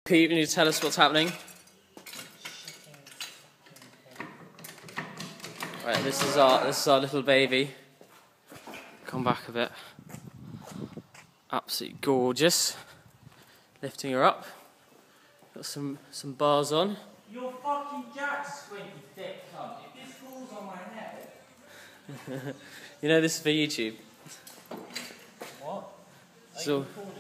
Pete, you need to tell us what's happening. Right, this is our little baby. Come back a bit. Absolutely gorgeous. Lifting her up. Got some bars on. Your fucking jack's squinty thick, cunt. If this falls on my head. You know this is for YouTube. What? So. Recording,